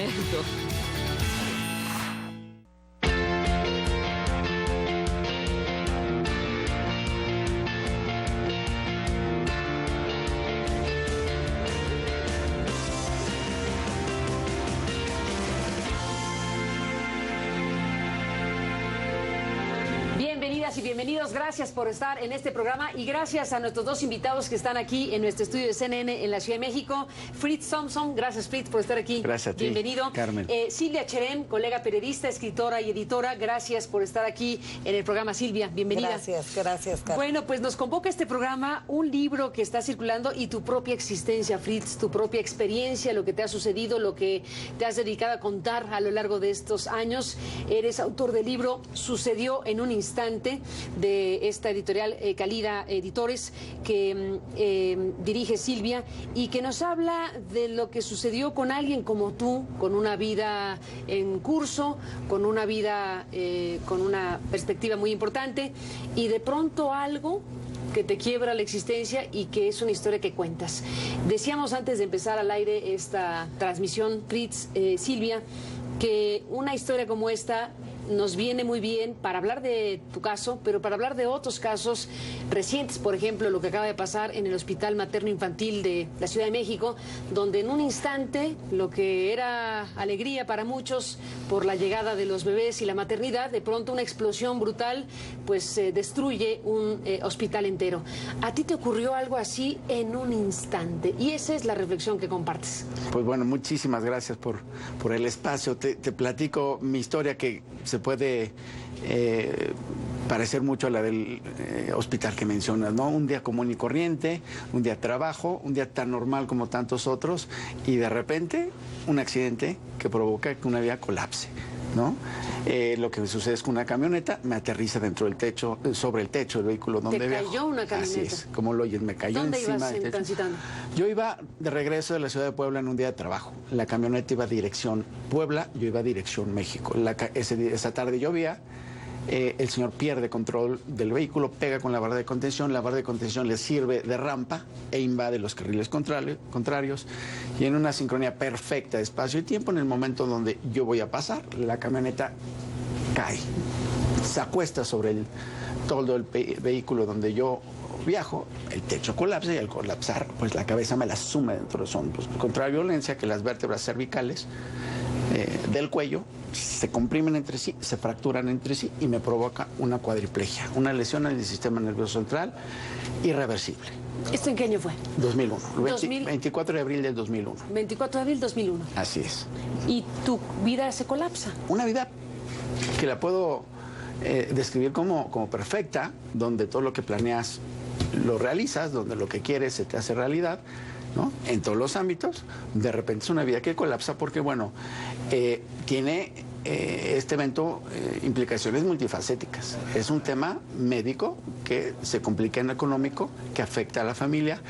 Perfecto. Y bienvenidos, gracias por estar en este programa y gracias a nuestros dos invitados que están aquí en nuestro estudio de CNN en la Ciudad de México. Fritz Thompson, gracias Fritz por estar aquí. Gracias a ti, bienvenido. Carmen. Silvia Cherem, colega periodista, escritora y editora, gracias por estar aquí en el programa. Silvia, bienvenida. Gracias, Carmen. Bueno, pues nos convoca este programa un libro que está circulando y tu propia existencia, Fritz, tu propia experiencia, lo que te ha sucedido, lo que te has dedicado a contar a lo largo de estos años. Eres autor del libro Sucedió en un instante, de esta editorial Calida Editores, que dirige Silvia y que nos habla de lo que sucedió con alguien como tú, con una vida en curso, con una vida con una perspectiva muy importante y de pronto algo que te quiebra la existencia y que es una historia que cuentas. Decíamos antes de empezar al aire esta transmisión, Fritz, Silvia, que una historia como esta nos viene muy bien para hablar de tu caso, pero para hablar de otros casos recientes, por ejemplo, lo que acaba de pasar en el Hospital Materno Infantil de la Ciudad de México, donde en un instante lo que era alegría para muchos por la llegada de los bebés y la maternidad, de pronto una explosión brutal, pues destruye un hospital entero. ¿A ti te ocurrió algo así en un instante? Y esa es la reflexión que compartes. Pues bueno, muchísimas gracias por el espacio. Te platico mi historia que se puede parecer mucho a la del hospital que mencionas, ¿no? Un día común y corriente, un día trabajo, un día tan normal como tantos otros y de repente un accidente que provoca que una vía colapse, ¿no? Lo que me sucede es que una camioneta me aterriza dentro del techo, sobre el techo del vehículo donde viajo. ¿Te cayó una camioneta? Así es, como lo oyes, me cayó ¿Dónde encima ibas del techo. transitando? Yo iba de regreso de la ciudad de Puebla en un día de trabajo. La camioneta iba dirección Puebla, yo iba dirección México. Esa tarde llovía. El señor pierde control del vehículo, pega con la barra de contención le sirve de rampa e invade los carriles contrarios y en una sincronía perfecta de espacio y tiempo, en el momento donde yo voy a pasar, la camioneta cae, se acuesta sobre el toldo del vehículo donde yo viajo, el techo colapsa y al colapsar, pues la cabeza me la sume dentro de son, pues, contra la violencia que las vértebras cervicales del cuello se comprimen entre sí, se fracturan entre sí y me provoca una cuadriplegia, una lesión en el sistema nervioso central irreversible. ¿Esto en qué año fue? 2001, 24 de abril del 2001. 24 de abril 2001. Así es. ¿Y tu vida se colapsa? Una vida que la puedo describir como perfecta, donde todo lo que planeas lo realizas, donde lo que quieres se te hace realidad, ¿no? En todos los ámbitos. De repente es una vida que colapsa porque, bueno, tiene este evento implicaciones multifacéticas. Es un tema médico que se complica en lo económico, que afecta a la familia,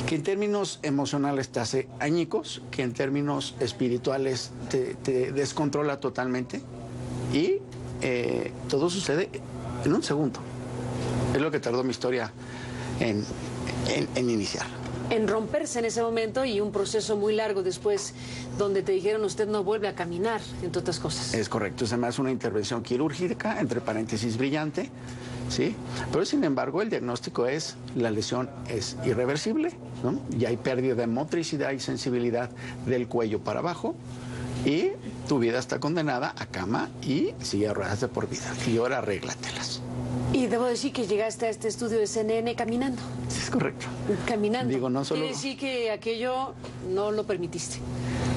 que en términos emocionales te hace añicos, que en términos espirituales te descontrola totalmente y todo sucede en un segundo. Es lo que tardó mi historia en iniciar. En romperse en ese momento y un proceso muy largo después donde te dijeron usted no vuelve a caminar, entre otras cosas. Es correcto, se me hace una intervención quirúrgica, entre paréntesis brillante, ¿sí? Pero sin embargo el diagnóstico es, la lesión es irreversible, ¿no? Ya hay pérdida de motricidad y sensibilidad del cuello para abajo y tu vida está condenada a cama y silla de ruedas de por vida. Y ahora arréglatelas. Y debo decir que llegaste a este estudio de CNN caminando. Sí, es correcto. Caminando. Digo, no solo... Quiere decir que aquello no lo permitiste.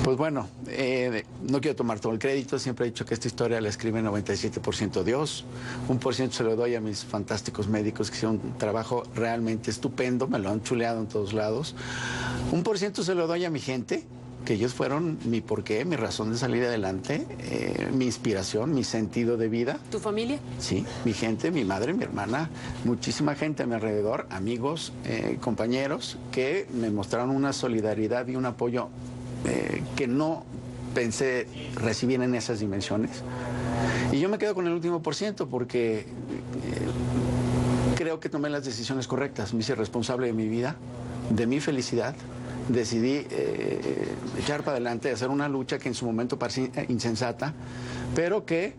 Pues bueno, no quiero tomar todo el crédito, siempre he dicho que esta historia la escribe 97% Dios, 1% se lo doy a mis fantásticos médicos que hicieron un trabajo realmente estupendo, me lo han chuleado en todos lados, 1% se lo doy a mi gente, que ellos fueron mi porqué, mi razón de salir adelante, mi inspiración, mi sentido de vida. ¿Tu familia? Sí, mi gente, mi madre, mi hermana, muchísima gente a mi alrededor, amigos, compañeros, que me mostraron una solidaridad y un apoyo que no pensé recibir en esas dimensiones. Y yo me quedo con el último por ciento porque creo que tomé las decisiones correctas, me hice responsable de mi vida, de mi felicidad decidí echar para adelante, hacer una lucha que en su momento parecía insensata, pero que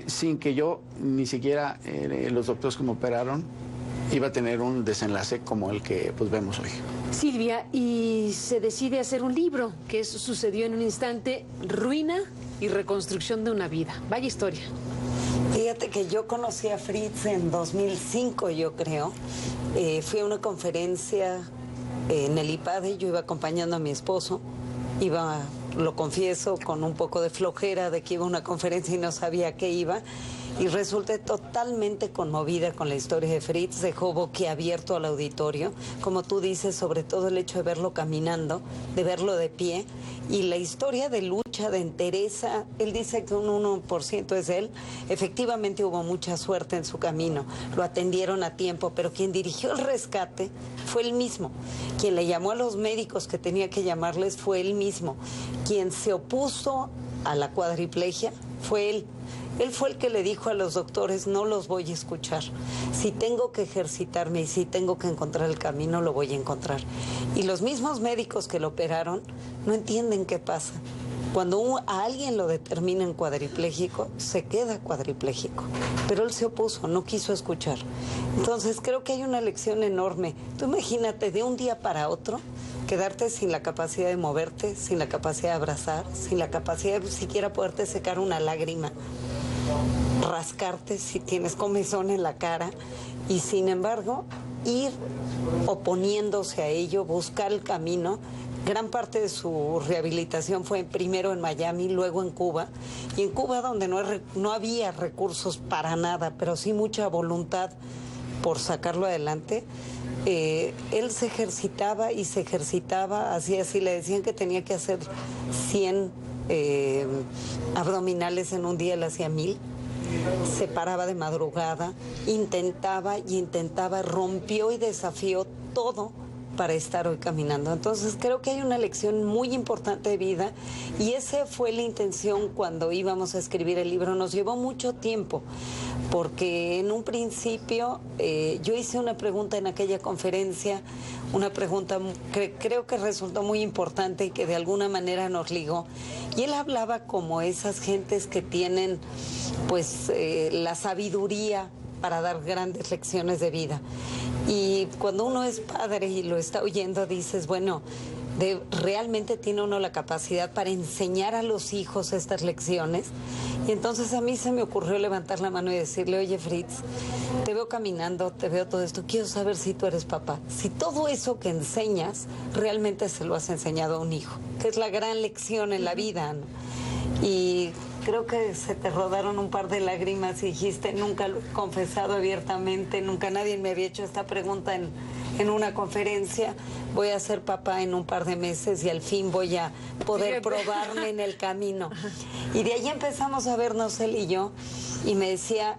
sin que yo ni siquiera los doctores que me operaron iba a tener un desenlace como el que pues vemos hoy. Silvia, y se decide hacer un libro que sucedió en un instante, ruina y reconstrucción de una vida. Vaya historia. Fíjate que yo conocí a Fritz en 2005, yo creo. Fui a una conferencia en el IPADE, yo iba acompañando a mi esposo, iba, lo confieso, con un poco de flojera de que iba a una conferencia y no sabía a qué iba. Y resulté totalmente conmovida con la historia de Fritz, dejó boquiabierto al auditorio, como tú dices, sobre todo el hecho de verlo caminando, de verlo de pie, y la historia de lucha, de entereza. Él dice que un 1% es él. Efectivamente hubo mucha suerte en su camino, lo atendieron a tiempo, pero quien dirigió el rescate fue él mismo. Quien le llamó a los médicos que tenía que llamarles fue él mismo. Quien se opuso a la cuadriplegia fue él. Él fue el que le dijo a los doctores, no los voy a escuchar. Si tengo que ejercitarme y si tengo que encontrar el camino, lo voy a encontrar. Y los mismos médicos que lo operaron no entienden qué pasa. Cuando a alguien lo determinan cuadripléjico, se queda cuadripléjico. Pero él se opuso, no quiso escuchar. Entonces creo que hay una lección enorme. Tú imagínate, de un día para otro, quedarte sin la capacidad de moverte, sin la capacidad de abrazar, sin la capacidad de siquiera poderte secar una lágrima, rascarte si tienes comezón en la cara, y sin embargo ir oponiéndose a ello, buscar el camino. Gran parte de su rehabilitación fue primero en Miami, luego en Cuba, y en Cuba donde no había recursos para nada, pero sí mucha voluntad por sacarlo adelante. Él se ejercitaba y se ejercitaba, así le decían que tenía que hacer 100 abdominales en un día, él hacía 1000. Se paraba de madrugada, intentaba, rompió y desafió todo para estar hoy caminando. Entonces creo que hay una lección muy importante de vida, y esa fue la intención cuando íbamos a escribir el libro. Nos llevó mucho tiempo, porque en un principio yo hice una pregunta en aquella conferencia, una pregunta que creo que resultó muy importante y que de alguna manera nos ligó. Y él hablaba como esas gentes que tienen pues la sabiduría para dar grandes lecciones de vida. Y cuando uno es padre y lo está oyendo, dices, bueno, realmente tiene uno la capacidad para enseñar a los hijos estas lecciones. Y entonces a mí se me ocurrió levantar la mano y decirle, oye Fritz, te veo caminando, te veo todo esto, quiero saber si tú eres papá, si todo eso que enseñas realmente se lo has enseñado a un hijo, que es la gran lección en la vida, ¿no? Y creo que se te rodaron un par de lágrimas y dijiste, nunca lo he confesado abiertamente, nunca nadie me había hecho esta pregunta en una conferencia. Voy a ser papá en un par de meses y al fin voy a poder probarme en el camino. Y de ahí empezamos a vernos él y yo, y me decía,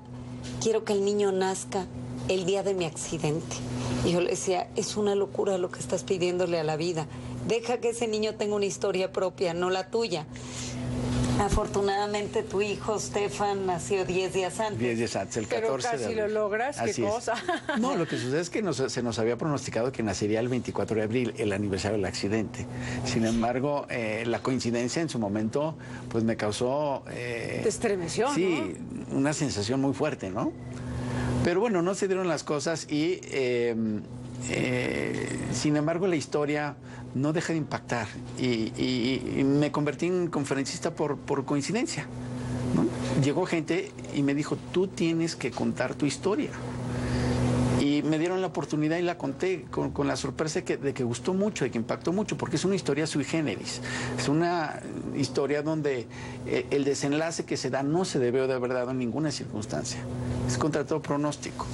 quiero que el niño nazca el día de mi accidente. Y yo le decía, es una locura lo que estás pidiéndole a la vida. Deja que ese niño tenga una historia propia, no la tuya. Afortunadamente tu hijo Stefan nació 10 días antes. 10 días antes, el 14 Pero casi de abril. lo logras, Así qué es. cosa. No, lo que sucede es que se nos había pronosticado que nacería el 24 de abril, el aniversario del accidente. Sin embargo, la coincidencia en su momento pues me causó... Te estremeció, sí, ¿no? una sensación muy fuerte, ¿no? Pero bueno, no se dieron las cosas y... sin embargo, la historia no deja de impactar y me convertí en conferencista por coincidencia, ¿no? Llegó gente y me dijo, tú tienes que contar tu historia. Y me dieron la oportunidad y la conté con la sorpresa de que gustó mucho, de que impactó mucho, porque es una historia sui generis. Es una historia donde el desenlace que se da no se debió de haber dado en ninguna circunstancia. Es contra todo pronóstico,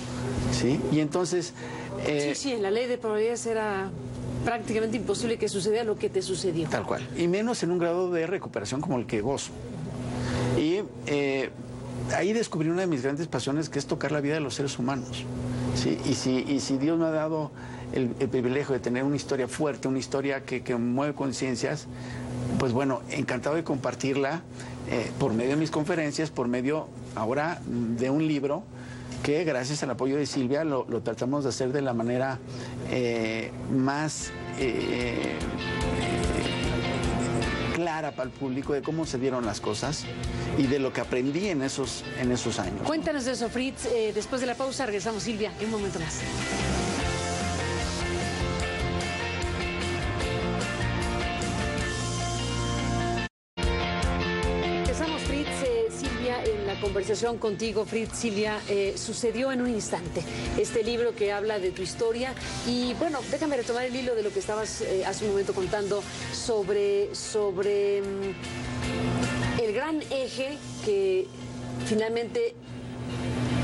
¿sí? Y entonces... sí, en la ley de probabilidades era prácticamente imposible que sucediera lo que te sucedió. Tal cual. Y menos en un grado de recuperación como el que gozo. Y ahí descubrí una de mis grandes pasiones, que es tocar la vida de los seres humanos, ¿sí? Y si Dios me ha dado el privilegio de tener una historia fuerte, una historia que mueve conciencias, pues bueno, encantado de compartirla por medio de mis conferencias, por medio ahora de un libro que gracias al apoyo de Silvia lo tratamos de hacer de la manera más clara para el público de cómo se dieron las cosas y de lo que aprendí en esos años. Cuéntanos de eso, Fritz. Después de la pausa regresamos, Silvia, en un momento más. En la conversación contigo, Fritz, Silvia, sucedió en un instante este libro que habla de tu historia y bueno, déjame retomar el hilo de lo que estabas hace un momento contando sobre el gran eje que finalmente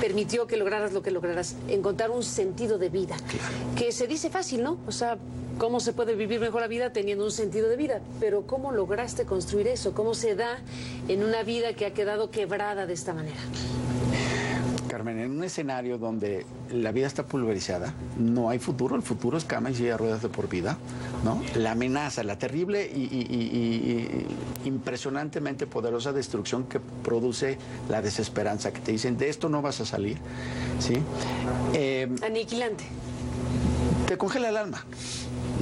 permitió que lograras lo que lograras, encontrar un sentido de vida, que se dice fácil, ¿no? O sea, ¿cómo se puede vivir mejor la vida teniendo un sentido de vida? Pero ¿cómo lograste construir eso? ¿Cómo se da en una vida que ha quedado quebrada de esta manera? Carmen, en un escenario donde la vida está pulverizada, no hay futuro, el futuro es cama y silla de ruedas de por vida, ¿no? La amenaza, la terrible y impresionantemente poderosa destrucción que produce la desesperanza, que te dicen, de esto no vas a salir, ¿sí? Aniquilante. Te congela el alma,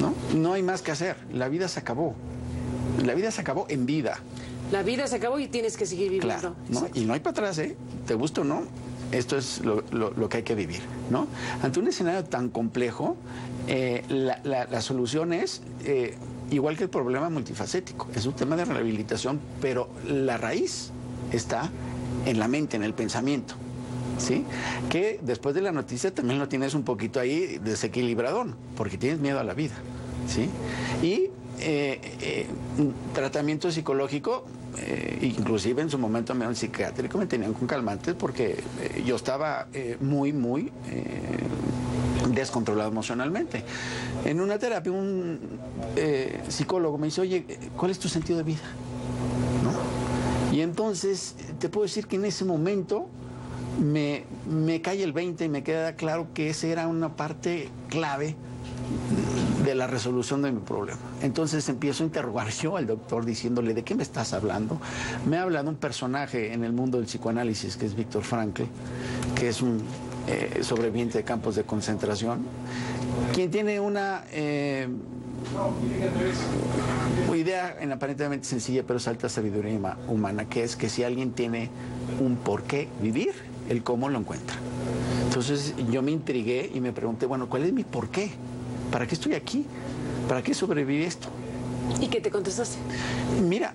¿no? No hay más que hacer, la vida se acabó. La vida se acabó en vida. La vida se acabó y tienes que seguir viviendo. Claro, ¿no? Y no hay para atrás, ¿eh? Te gusta o no, esto es lo que hay que vivir, ¿no? Ante un escenario tan complejo, la solución es, igual que el problema multifacético, es un tema de rehabilitación, pero la raíz está en la mente, en el pensamiento, ¿sí? Que después de la noticia también lo tienes un poquito ahí desequilibradón, porque tienes miedo a la vida, ¿sí? Y un tratamiento psicológico, inclusive en su momento me psiquiátrico me tenían con calmantes porque yo estaba muy descontrolado emocionalmente. En una terapia un psicólogo me dice, oye, ¿cuál es tu sentido de vida? ¿No? Y entonces te puedo decir que en ese momento me cae el 20 y me queda claro que esa era una parte clave de la resolución de mi problema. Entonces empiezo a interrogar yo al doctor diciéndole, ¿de qué me estás hablando? Me habla de un personaje en el mundo del psicoanálisis que es Viktor Frankl, que es un sobreviviente de campos de concentración, quien tiene una idea aparentemente sencilla, pero es alta sabiduría humana, que es que si alguien tiene un por qué vivir, el cómo lo encuentra. Entonces yo me intrigué y me pregunté, bueno, ¿cuál es mi por qué? ¿Para qué estoy aquí? ¿Para qué sobreviví esto? ¿Y qué te contestaste? Mira,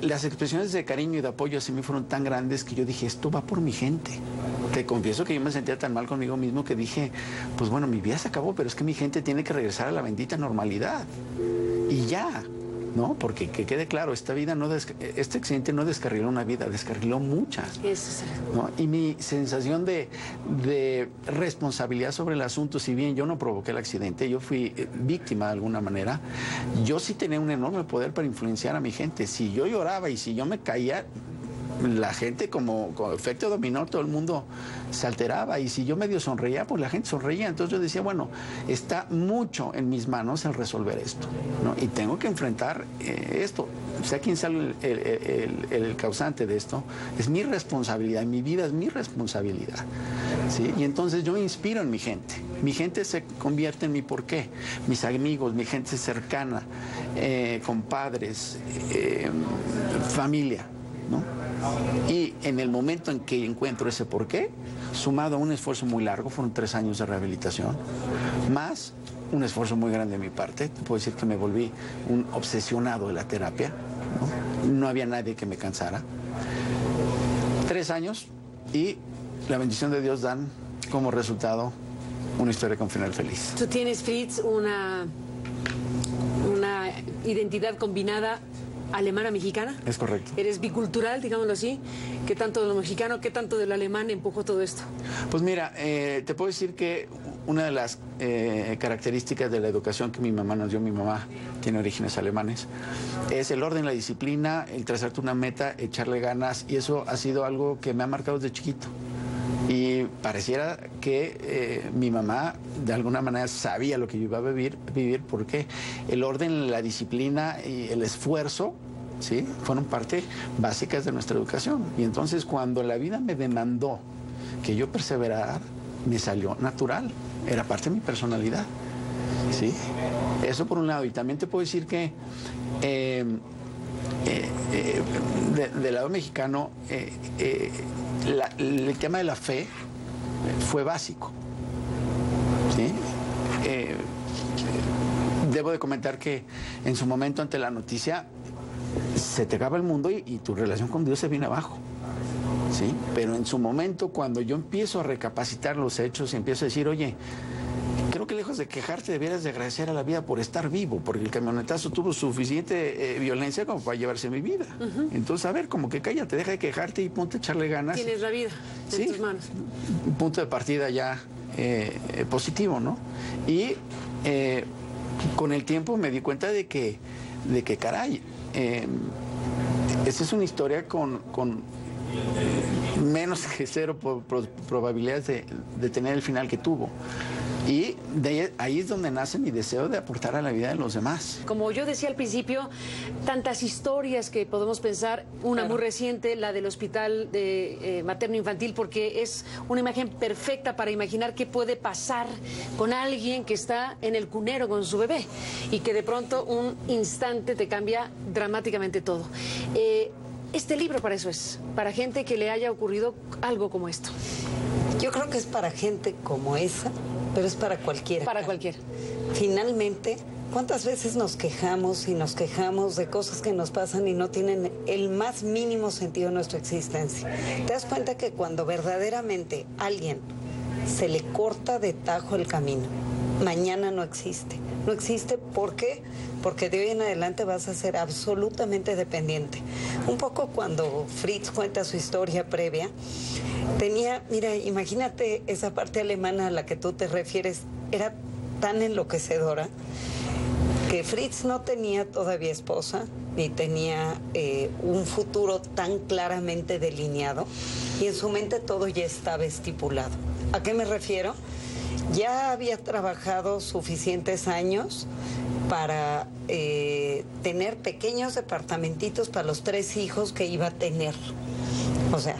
las expresiones de cariño y de apoyo hacia mí fueron tan grandes que yo dije, esto va por mi gente. Te confieso que yo me sentía tan mal conmigo mismo que dije, pues bueno, mi vida se acabó, pero es que mi gente tiene que regresar a la bendita normalidad. Y ya, ¿no? Porque que quede claro, esta vida este accidente no descarriló una vida, descarriló muchas. Eso es el... ¿no? Y mi sensación de responsabilidad sobre el asunto, si bien yo no provoqué el accidente, yo fui víctima de alguna manera, yo sí tenía un enorme poder para influenciar a mi gente. Si yo lloraba y si yo me caía, la gente como efecto dominó, todo el mundo se alteraba, y si yo medio sonreía, pues la gente sonreía. Entonces yo decía, bueno, está mucho en mis manos el resolver esto, ¿no? Y tengo que enfrentar esto. Sea quien sea el causante de esto, es mi responsabilidad, mi vida es mi responsabilidad, ¿sí? Y entonces yo me inspiro en mi gente. Mi gente se convierte en mi porqué, mis amigos, mi gente cercana, compadres, familia, ¿no? Y en el momento en que encuentro ese porqué, sumado a un esfuerzo muy largo, fueron 3 años de rehabilitación, más un esfuerzo muy grande de mi parte, te puedo decir que me volví un obsesionado de la terapia, no había nadie que me cansara. 3 años y la bendición de Dios dan como resultado una historia con final feliz. Tú tienes, Fritz, una identidad combinada alemana-mexicana. Es correcto. Eres bicultural, digámoslo así. ¿Qué tanto de lo mexicano, qué tanto de lo alemán empujó todo esto? Pues mira, te puedo decir que una de las características de la educación que mi mamá nos dio, mi mamá tiene orígenes alemanes, es el orden, la disciplina, el trazarte una meta, echarle ganas, y eso ha sido algo que me ha marcado desde chiquito. Y pareciera que mi mamá de alguna manera sabía lo que yo iba a vivir porque el orden, la disciplina y el esfuerzo, ¿sí?, fueron parte básicas de nuestra educación. Y entonces cuando la vida me demandó que yo perseverara, me salió natural, era parte de mi personalidad. ¿sí? Eso por un lado. Y también te puedo decir que del lado mexicano, el tema de la fe fue básico, ¿sí? Debo de comentar que en su momento ante la noticia se te acaba el mundo y tu relación con Dios se viene abajo, ¿sí? Pero en su momento, cuando yo empiezo a recapacitar los hechos y empiezo a decir, oye, creo que lejos de quejarte debieras de agradecer a la vida por estar vivo, porque el camionetazo tuvo suficiente violencia como para llevarse mi vida. Entonces, a ver, como que cállate, deja de quejarte y ponte a echarle ganas. Tienes la vida en tus manos. Un punto de partida ya positivo, ¿no? Y con el tiempo me di cuenta de que caray, esta es una historia con menos que cero probabilidades de tener el final que tuvo. Y ahí es donde nace mi deseo de aportar a la vida de los demás. Como yo decía al principio, tantas historias que podemos pensar, una muy reciente, la del hospital de materno-infantil, porque es una imagen perfecta para imaginar qué puede pasar con alguien que está en el cunero con su bebé y que de pronto un instante te cambia dramáticamente todo. Este libro para eso es, para gente que le haya ocurrido algo como esto. Yo creo que es para gente como esa, pero es para cualquiera. Para cualquiera. Finalmente, ¿cuántas veces nos quejamos y nos quejamos de cosas que nos pasan y no tienen el más mínimo sentido en nuestra existencia? ¿Te das cuenta que cuando verdaderamente a alguien se le corta de tajo el camino, mañana no existe? No existe, ¿por qué? Porque de hoy en adelante vas a ser absolutamente dependiente. Un poco cuando Fritz cuenta su historia previa, mira, imagínate esa parte alemana a la que tú te refieres, era tan enloquecedora que Fritz no tenía todavía esposa, ni tenía un futuro tan claramente delineado, y en su mente todo ya estaba estipulado. ¿A qué me refiero? Ya había trabajado suficientes años para tener pequeños departamentitos para los 3 hijos que iba a tener. O sea,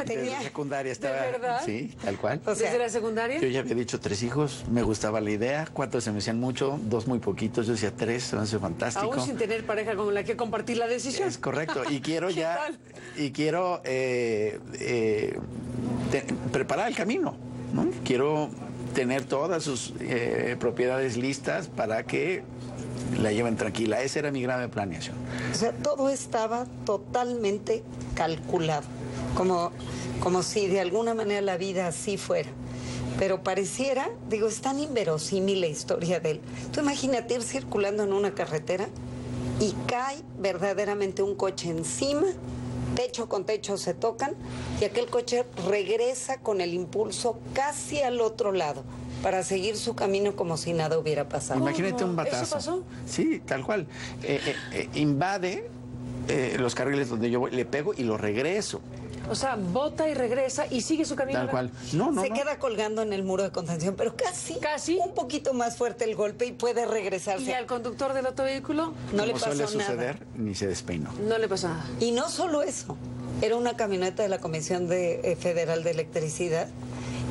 tenía... Desde secundaria estaba... ¿De verdad? Sí, tal cual. O sea, ¿desde la secundaria? Yo ya había dicho 3 hijos, me gustaba la idea, 4 se me hacían mucho, 2 muy poquitos, yo decía 3, se me hace fantástico. Aún sin tener pareja con la que compartir la decisión. Es correcto, y quiero ya... tal? Y quiero preparar el camino, ¿no? Quiero tener todas sus propiedades listas para que la lleven tranquila. Esa era mi grave planeación. O sea, todo estaba totalmente calculado, como si de alguna manera la vida así fuera. Pero pareciera, digo, es tan inverosímil la historia de él. Tú imagínate ir circulando en una carretera y cae verdaderamente un coche encima, techo con techo se tocan y aquel coche regresa con el impulso casi al otro lado para seguir su camino como si nada hubiera pasado. Imagínate un batazo. ¿Eso pasó? Sí, tal cual. Invade los carriles donde yo voy, le pego y lo regreso. O sea, bota y regresa y sigue su camino. Tal cual. No. Se queda colgando en el muro de contención, pero casi un poquito más fuerte el golpe y puede regresarse. ¿Y al conductor del otro vehículo? No le Como pasó suele nada. suceder, ni se despeinó. No le pasó nada. Y no solo eso, era una camioneta de la Comisión Federal de Electricidad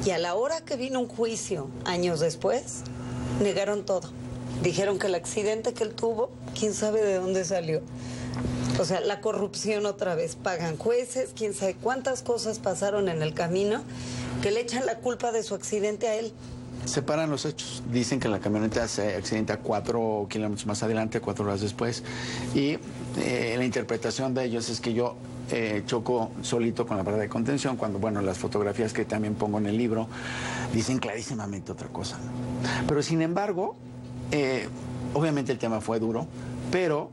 y a la hora que vino un juicio, años después, negaron todo. Dijeron que el accidente que él tuvo, quién sabe de dónde salió. O sea, la corrupción otra vez, pagan jueces, quién sabe cuántas cosas pasaron en el camino que le echan la culpa de su accidente a él. Separan los hechos. Dicen que la camioneta se accidenta 4 kilómetros más adelante, 4 horas después. Y la interpretación de ellos es que yo choco solito con la barra de contención, cuando, bueno, las fotografías que también pongo en el libro dicen clarísimamente otra cosa. Pero, sin embargo, obviamente el tema fue duro, pero...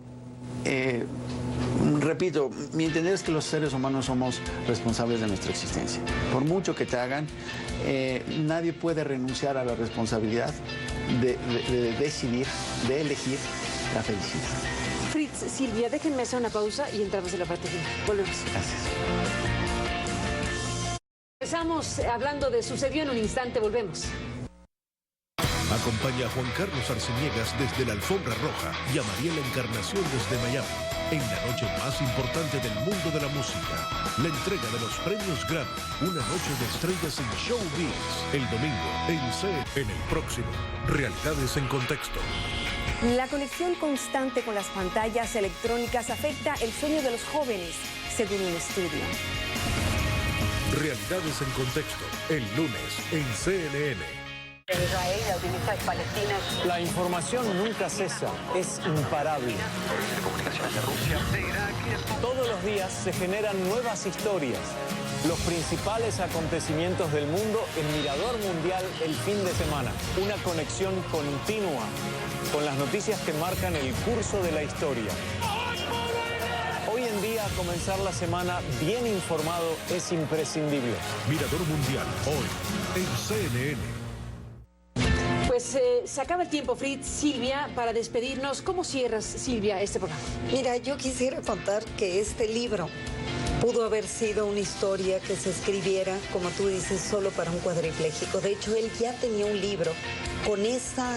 repito, mi entender es que los seres humanos somos responsables de nuestra existencia. Por mucho que te hagan, nadie puede renunciar a la responsabilidad de decidir, de elegir la felicidad. Fritz, Silvia, déjenme hacer una pausa y entramos en la parte final. Volvemos. Gracias. Empezamos hablando de Sucedió en un instante, volvemos. Acompaña a Juan Carlos Arciniegas desde la Alfombra Roja y a Mariela Encarnación desde Miami. en la noche más importante del mundo de la música, la entrega de los premios Grammy, una noche de estrellas en Showbiz, el domingo en el próximo Realidades en Contexto. La conexión constante con las pantallas electrónicas afecta el sueño de los jóvenes, según un estudio. Realidades en Contexto, el lunes en CNN. Israel utiliza Palestina. La información nunca cesa, es imparable. Todos los días se generan nuevas historias. Los principales acontecimientos del mundo en Mirador Mundial el fin de semana. Una conexión continua con las noticias que marcan el curso de la historia. Hoy en día, comenzar la semana bien informado es imprescindible. Mirador Mundial, hoy en CNN. Pues se acaba el tiempo, Fritz. Silvia, para despedirnos, ¿cómo cierras, Silvia, este programa? Mira, yo quisiera contar que este libro pudo haber sido una historia que se escribiera, como tú dices, solo para un cuadripléjico. De hecho, él ya tenía un libro con esa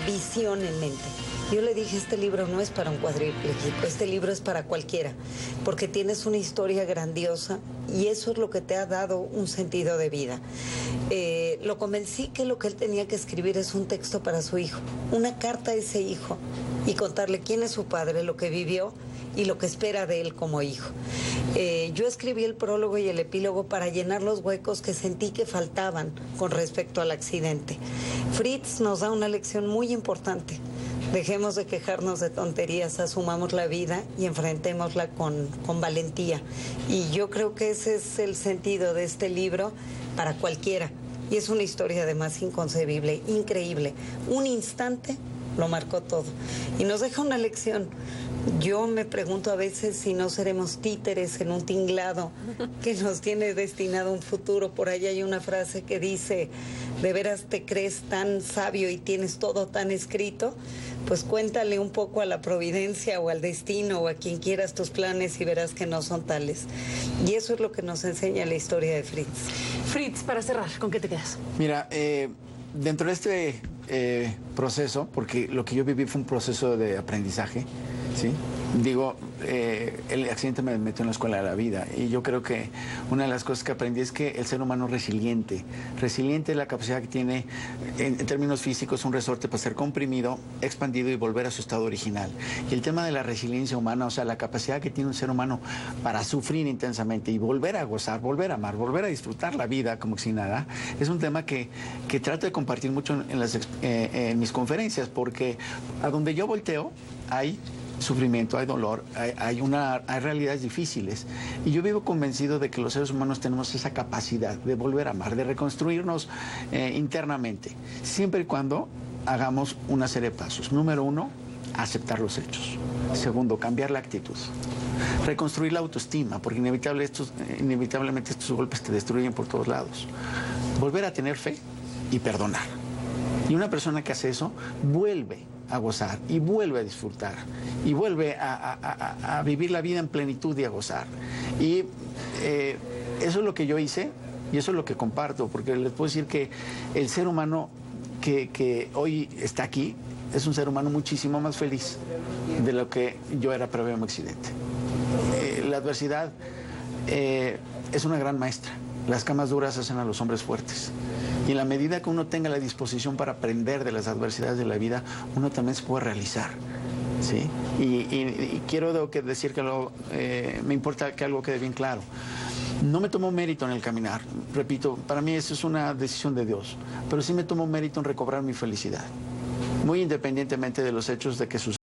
visión en mente. Yo le dije, este libro no es para un cuadripléjico, este libro es para cualquiera, porque tienes una historia grandiosa y eso es lo que te ha dado un sentido de vida. Lo convencí que lo que él tenía que escribir es un texto para su hijo, una carta a ese hijo y contarle quién es su padre, lo que vivió y lo que espera de él como hijo. Yo escribí el prólogo y el epílogo para llenar los huecos que sentí que faltaban con respecto al accidente. Fritz nos da una lección muy importante. Dejemos de quejarnos de tonterías, asumamos la vida y enfrentémosla con valentía. Y yo creo que ese es el sentido de este libro para cualquiera. Y es una historia además inconcebible, increíble. Un instante lo marcó todo. Y nos deja una lección. Yo me pregunto a veces si no seremos títeres en un tinglado que nos tiene destinado un futuro. Por ahí hay una frase que dice, ¿de veras te crees tan sabio y tienes todo tan escrito? Pues cuéntale un poco a la providencia o al destino o a quien quieras tus planes y verás que no son tales. Y eso es lo que nos enseña la historia de Fritz. Fritz, para cerrar, ¿con qué te quedas? Mira, dentro de este proceso, porque lo que yo viví fue un proceso de aprendizaje, ¿sí? Digo, el accidente me metió en la escuela de la vida y yo creo que una de las cosas que aprendí es que el ser humano es resiliente. Resiliente es la capacidad que tiene, en términos físicos, un resorte para ser comprimido, expandido y volver a su estado original. Y el tema de la resiliencia humana, o sea, la capacidad que tiene un ser humano para sufrir intensamente y volver a gozar, volver a amar, volver a disfrutar la vida como si nada, es un tema que trato de compartir mucho en mis conferencias, porque a donde yo volteo hay sufrimiento, hay dolor, hay realidades difíciles. Y yo vivo convencido de que los seres humanos tenemos esa capacidad de volver a amar, de reconstruirnos internamente, siempre y cuando hagamos una serie de pasos. Número 1, aceptar los hechos. Segundo, cambiar la actitud. Reconstruir la autoestima, porque inevitablemente estos golpes te destruyen por todos lados. Volver a tener fe y perdonar. Y una persona que hace eso vuelve a gozar y vuelve a disfrutar y vuelve a vivir la vida en plenitud y a gozar. Y eso es lo que yo hice y eso es lo que comparto, porque les puedo decir que el ser humano que hoy está aquí es un ser humano muchísimo más feliz de lo que yo era previo a mi accidente. La adversidad es una gran maestra. Las camas duras hacen a los hombres fuertes. Y en la medida que uno tenga la disposición para aprender de las adversidades de la vida, uno también se puede realizar, ¿sí? Y quiero decir que me importa que algo quede bien claro. No me tomo mérito en el caminar. Repito, para mí eso es una decisión de Dios. Pero sí me tomo mérito en recobrar mi felicidad. Muy independientemente de los hechos de que suceden.